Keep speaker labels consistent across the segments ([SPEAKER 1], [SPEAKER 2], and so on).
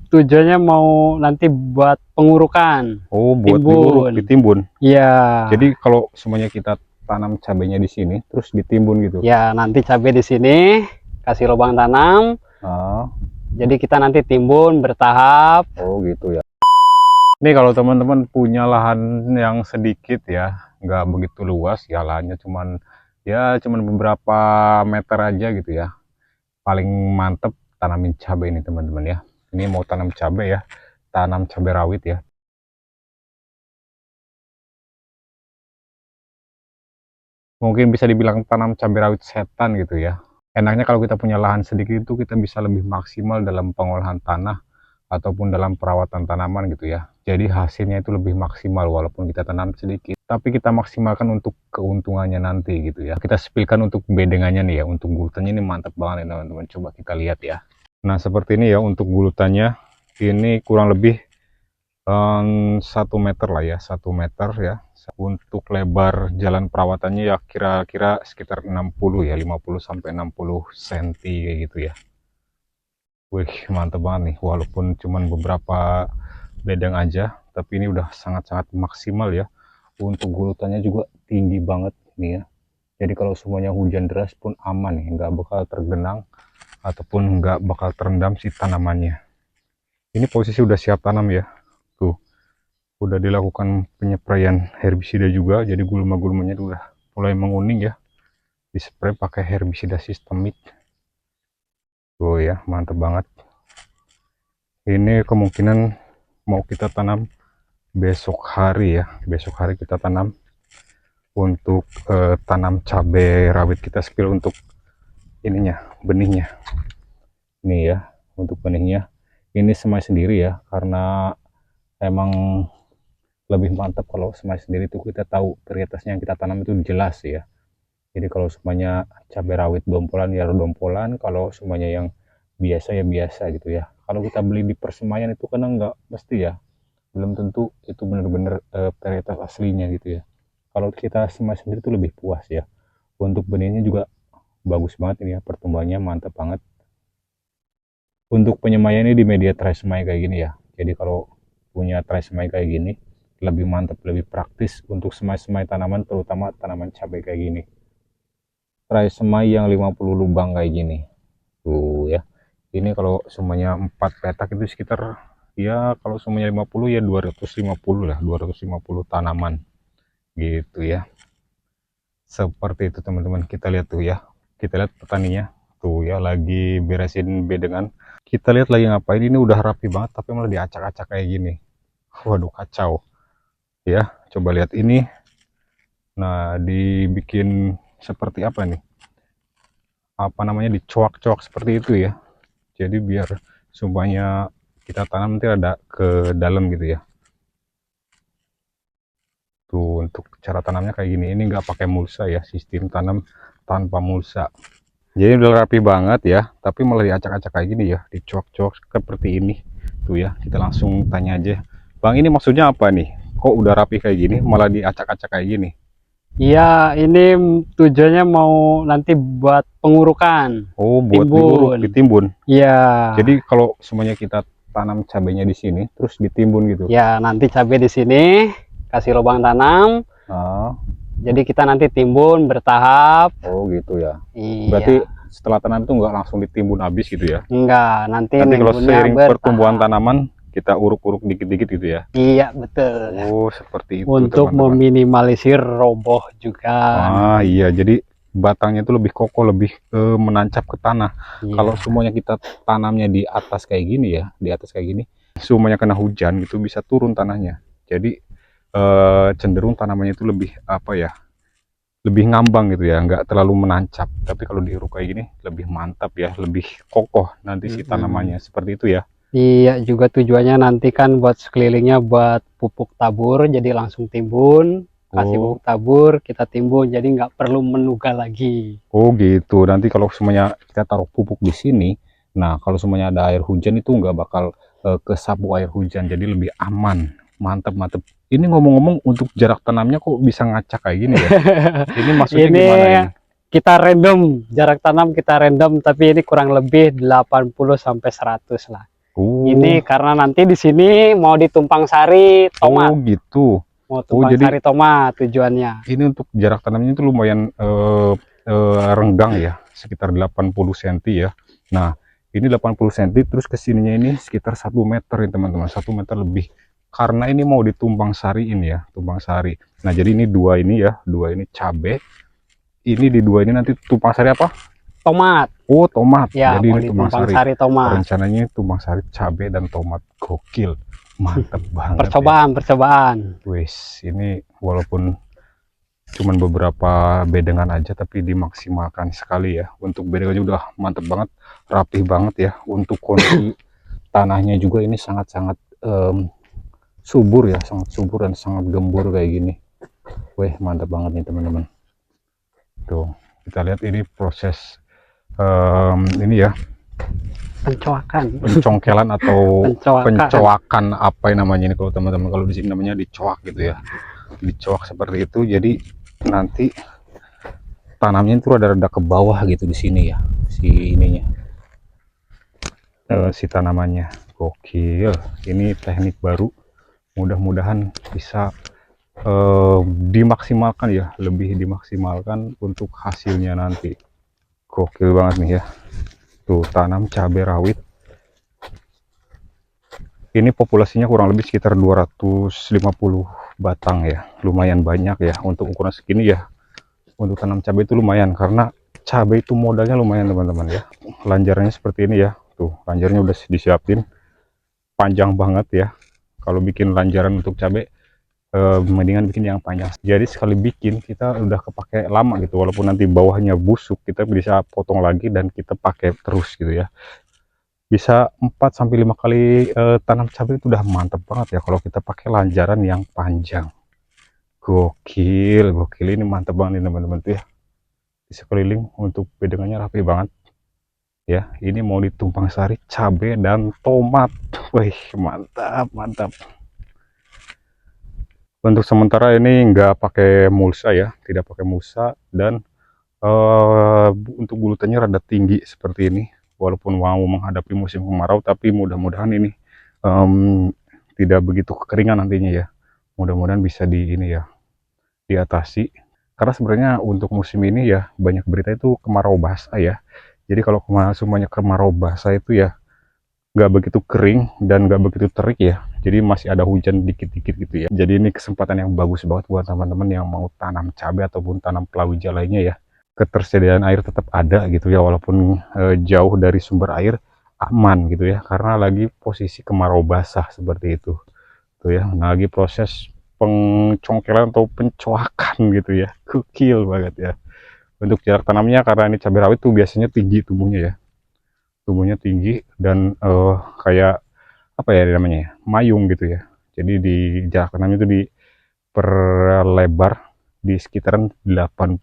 [SPEAKER 1] tujuannya mau nanti buat pengurukan.
[SPEAKER 2] Oh, buat diuruk, ditimbun.
[SPEAKER 1] Iya.
[SPEAKER 2] Jadi kalau semuanya kita tanam cabenya di sini, terus ditimbun gitu.
[SPEAKER 1] Ya, nanti cabai di sini kasih lubang tanam.
[SPEAKER 2] Ah,
[SPEAKER 1] Jadi kita nanti timbun bertahap.
[SPEAKER 2] oh gitu ya. Ini kalau teman-teman punya lahan yang sedikit ya, nggak begitu luas, ya lahannya cuman beberapa meter aja gitu ya. Paling mantep tanamin cabai ini teman-teman ya. Ini mau tanam cabai ya, tanam cabai rawit ya. Mungkin bisa dibilang tanam cabai rawit setan gitu ya. Enaknya kalau kita punya lahan sedikit itu kita bisa lebih maksimal dalam pengolahan tanah ataupun dalam perawatan tanaman gitu ya. Jadi hasilnya itu lebih maksimal walaupun kita tanam sedikit. Tapi kita maksimalkan untuk keuntungannya nanti gitu ya. Kita spillkan untuk bedengannya nih ya. Untuk gulutannya ini mantap banget nih teman-teman. Coba kita lihat ya. Nah seperti ini ya untuk gulutannya. Ini kurang lebih 1 meter lah ya. 1 meter ya. Untuk lebar jalan perawatannya ya kira-kira sekitar 60 ya. 50 sampai 60 cm kayak gitu ya. Wih, mantep banget nih, walaupun cuman beberapa bedeng aja, tapi ini udah sangat-sangat maksimal ya. Untuk gulutannya juga tinggi banget nih ya. Jadi kalau semuanya hujan deras pun aman nih, nggak bakal tergenang ataupun nggak bakal terendam si tanamannya. Ini posisi udah siap tanam ya. Tuh, udah dilakukan penyepraian herbisida juga, jadi gulma-gulmanya udah mulai menguning ya. Dispray pakai herbisida sistemik. Tuh ya, mantep banget. Ini kemungkinan mau kita tanam besok hari ya. Besok hari kita tanam untuk tanam cabai rawit, kita spill untuk ininya, benihnya. Ini ya, untuk benihnya. Ini semai sendiri ya, karena emang lebih mantap kalau semai sendiri itu kita tahu varietasnya yang kita tanam itu jelas ya. Jadi kalau semuanya cabai rawit dompolan ya dompolan, kalau semuanya yang biasa ya biasa gitu ya. Kalau kita beli di persemaian itu kan nggak mesti ya, belum tentu itu benar-benar varietas aslinya gitu ya. Kalau kita semai sendiri itu lebih puas ya. Untuk benihnya juga bagus banget ini ya, pertumbuhannya mantap banget. Untuk penyemaian ini di media tresemmai kayak gini ya. Jadi kalau punya tresemmai kayak gini lebih mantap, lebih praktis untuk semai-semai tanaman, terutama tanaman cabai kayak gini. Tresemmai yang 50 lubang kayak gini. Tuh ya. Ini kalau semuanya 4 petak itu sekitar ya, kalau semuanya 50 ya 250 lah, 250 tanaman gitu ya. Seperti itu teman-teman, kita lihat tuh ya, kita lihat petaninya tuh ya lagi beresin bedengan. Kita lihat lagi ngapain, ini udah rapi banget tapi malah diacak-acak kayak gini. Waduh kacau ya. Coba lihat ini, nah dibikin seperti apa nih, apa namanya, dicoak-coak seperti itu ya. Jadi biar semuanya kita tanam nanti ada ke dalam gitu ya. Tuh untuk cara tanamnya kayak gini, ini nggak pakai mulsa ya, sistem tanam tanpa mulsa. Jadi udah rapi banget ya, tapi malah diacak-acak kayak gini ya, dicuak-cuak seperti ini. Tuh ya, kita langsung tanya aja, Bang ini maksudnya apa nih? Kok udah rapi kayak gini malah diacak-acak kayak gini?
[SPEAKER 1] Iya, ini tujuannya mau nanti buat pengurukan.
[SPEAKER 2] Oh, buat diuruk, ditimbun.
[SPEAKER 1] Iya.
[SPEAKER 2] Jadi kalau semuanya kita tanam cabenya di sini, terus ditimbun gitu.
[SPEAKER 1] Ya, nanti cabai di sini kasih lubang tanam.
[SPEAKER 2] Ah,
[SPEAKER 1] Jadi kita nanti timbun bertahap.
[SPEAKER 2] oh gitu ya.
[SPEAKER 1] Iya.
[SPEAKER 2] Berarti setelah tanam itu nggak langsung ditimbun habis gitu ya?
[SPEAKER 1] Enggak, nanti
[SPEAKER 2] Kalau seiring pertumbuhan
[SPEAKER 1] bertahap.
[SPEAKER 2] tanaman kita uruk-uruk dikit-dikit gitu ya?
[SPEAKER 1] Iya, betul.
[SPEAKER 2] Oh seperti itu
[SPEAKER 1] Untuk
[SPEAKER 2] teman-teman.
[SPEAKER 1] meminimalisir roboh juga.
[SPEAKER 2] Ah iya, jadi batangnya itu lebih kokoh, lebih menancap ke tanah.
[SPEAKER 1] Iya.
[SPEAKER 2] Kalau semuanya kita tanamnya di atas kayak gini ya, di atas kayak gini, semuanya kena hujan gitu bisa turun tanahnya. Jadi cenderung tanamannya itu lebih apa ya, lebih ngambang gitu ya, nggak terlalu menancap. Tapi kalau diuruk kayak gini lebih mantap ya, lebih kokoh nanti si tanamannya. Seperti itu ya.
[SPEAKER 1] Iya, juga tujuannya nanti kan buat sekelilingnya buat pupuk tabur, jadi langsung timbun, kasih pupuk tabur, kita timbun, jadi nggak perlu menunggal lagi.
[SPEAKER 2] Oh gitu. Nanti kalau semuanya kita taruh pupuk di sini, nah kalau semuanya ada air hujan itu nggak bakal kesapu air hujan, jadi lebih aman. Mantap mantap. Ini ngomong-ngomong untuk jarak tanamnya kok bisa ngacak kayak gini ya? Ini maksudnya
[SPEAKER 1] Ini
[SPEAKER 2] gimana ini?
[SPEAKER 1] kita random, jarak tanam kita random, tapi ini kurang lebih 80 sampai 100 lah. Ini karena nanti di sini mau ditumpang sari tomat.
[SPEAKER 2] Oh gitu.
[SPEAKER 1] Mau tumpang
[SPEAKER 2] Jadi
[SPEAKER 1] sari tomat tujuannya.
[SPEAKER 2] ini untuk jarak tanamnya itu lumayan renggang ya, sekitar 80 cm ya. Nah, ini 80 cm, terus kesininya ini sekitar 1 meter ya teman-teman, 1 meter lebih. Karena ini mau ditumpang sari ini ya, tumpang sari. Nah, jadi ini dua ini ya, dua ini cabe. Ini di dua ini nanti tumpang sari apa?
[SPEAKER 1] Tomat.
[SPEAKER 2] Oh, tomat.
[SPEAKER 1] Ya,
[SPEAKER 2] Jadi
[SPEAKER 1] mau
[SPEAKER 2] ini tumpang
[SPEAKER 1] ditumpang
[SPEAKER 2] sari.
[SPEAKER 1] sari tomat.
[SPEAKER 2] Rencananya tumpang sari cabe dan tomat. Gokil. Mantep banget
[SPEAKER 1] Percobaan,
[SPEAKER 2] ya.
[SPEAKER 1] percobaan.
[SPEAKER 2] Wis, ini walaupun cuman beberapa bedengan aja tapi dimaksimalkan sekali ya. Untuk bedengannya udah mantep banget, rapih banget ya. Untuk kondisi tanahnya juga ini sangat-sangat subur ya, sangat subur dan sangat gembur kayak gini. Wih, mantap banget nih teman-teman. Tuh, kita lihat ini proses ini ya, pencongkelan atau pencoakan apa yang namanya ini kalau teman-teman, kalau di sini namanya dicoak gitu ya, dicoak seperti itu. Jadi nanti tanamnya itu rada-rada ke bawah gitu di sini ya, si ininya, si tanamannya. Gokil, ini teknik baru, mudah-mudahan bisa dimaksimalkan ya, lebih dimaksimalkan untuk hasilnya nanti. Gokil banget nih ya. Tuh, tanam cabai rawit ini populasinya kurang lebih sekitar 250 batang ya, lumayan banyak ya untuk ukuran segini ya. Untuk tanam cabai itu lumayan, karena cabai itu modalnya lumayan teman-teman ya. Lanjarannya seperti ini ya, tuh lanjarnya udah disiapin panjang banget ya. Kalau bikin lanjaran untuk cabai mendingan bikin yang panjang. Jadi sekali bikin kita udah kepake lama gitu, walaupun nanti bawahnya busuk kita bisa potong lagi dan kita pakai terus gitu ya. Bisa 4-5 kali tanam cabai itu udah mantep banget ya kalau kita pakai lanjaran yang panjang. Gokil, gokil, ini mantep banget nih teman-teman tuh ya. Di sekeliling untuk bedengannya rapi banget ya. Ini mau ditumpang sari cabai dan tomat. Wih, mantap, mantap. Untuk sementara ini nggak pakai mulsa ya, tidak pakai mulsa, dan untuk bulutannya rada tinggi seperti ini. Walaupun mau menghadapi musim kemarau, tapi mudah-mudahan ini tidak begitu kekeringan nantinya ya. Mudah-mudahan bisa di ini ya, diatasi. Karena sebenarnya untuk musim ini ya banyak berita itu kemarau basah ya. Jadi kalau semuanya kemarau basah itu ya nggak begitu kering dan nggak begitu terik ya, jadi masih ada hujan dikit-dikit gitu ya. Jadi ini kesempatan yang bagus banget buat teman-teman yang mau tanam cabai ataupun tanam palawija lainnya ya. Ketersediaan air tetap ada gitu ya, walaupun jauh dari sumber air, aman gitu ya, karena lagi posisi kemarau basah seperti itu tuh ya. Nah, lagi proses pencongkelan atau pencoakan gitu ya, gokil banget ya. Untuk jarak tanamnya, karena ini cabai rawit tuh biasanya tinggi tumbuhnya ya, tumbuhnya tinggi dan kayak apa ya namanya ya, mayung gitu ya. Jadi di jarak tanamnya itu diperlebar di sekitaran 80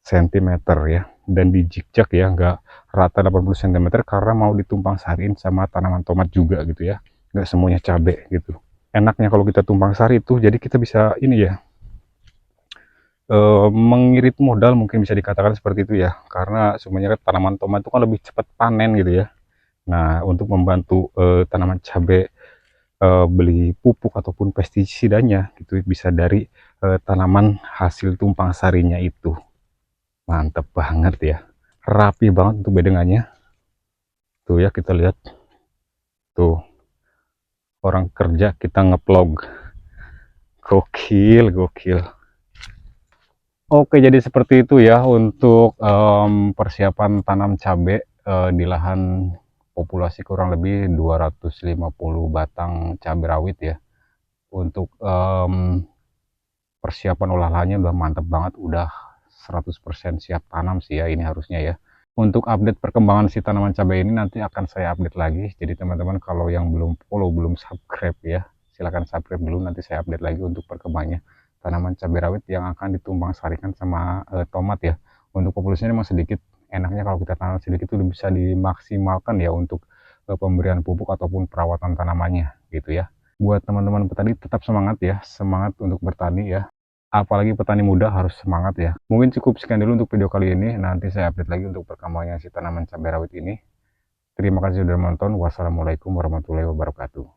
[SPEAKER 2] cm ya, dan di zigzag ya, enggak rata 80 cm karena mau ditumpang sariin sama tanaman tomat juga gitu ya, enggak semuanya cabai gitu. Enaknya kalau kita tumpang sari itu jadi kita bisa ini ya, mengirit modal mungkin bisa dikatakan seperti itu ya, karena sebenarnya tanaman tomat itu kan lebih cepat panen gitu ya. Nah, untuk membantu tanaman cabai beli pupuk ataupun pestisidanya gitu bisa dari tanaman hasil tumpang sarinya itu. Mantap banget ya, rapi banget untuk bedengannya tuh ya. Kita lihat tuh, orang kerja kita ngevlog, gokil, gokil. Oke, jadi seperti itu ya untuk persiapan tanam cabai di lahan populasi kurang lebih 250 batang cabai rawit ya. Untuk persiapan olahannya udah mantep banget, udah 100% siap tanam sih ya ini harusnya ya. Untuk update perkembangan si tanaman cabai ini nanti akan saya update lagi. Jadi teman-teman kalau yang belum follow, belum subscribe ya, silahkan subscribe dulu, nanti saya update lagi untuk perkembangannya tanaman cabai rawit yang akan ditumbang sarikan sama tomat ya. Untuk populasinya memang sedikit, enaknya kalau kita tanam sedikit itu bisa dimaksimalkan ya untuk pemberian pupuk ataupun perawatan tanamannya gitu ya. Buat teman-teman petani tetap semangat ya, semangat untuk bertani ya. Apalagi petani muda harus semangat ya. Mungkin cukup sekian dulu untuk video kali ini. Nanti saya update lagi untuk perkembangan si tanaman cabai rawit ini. Terima kasih sudah menonton. Wassalamualaikum warahmatullahi wabarakatuh.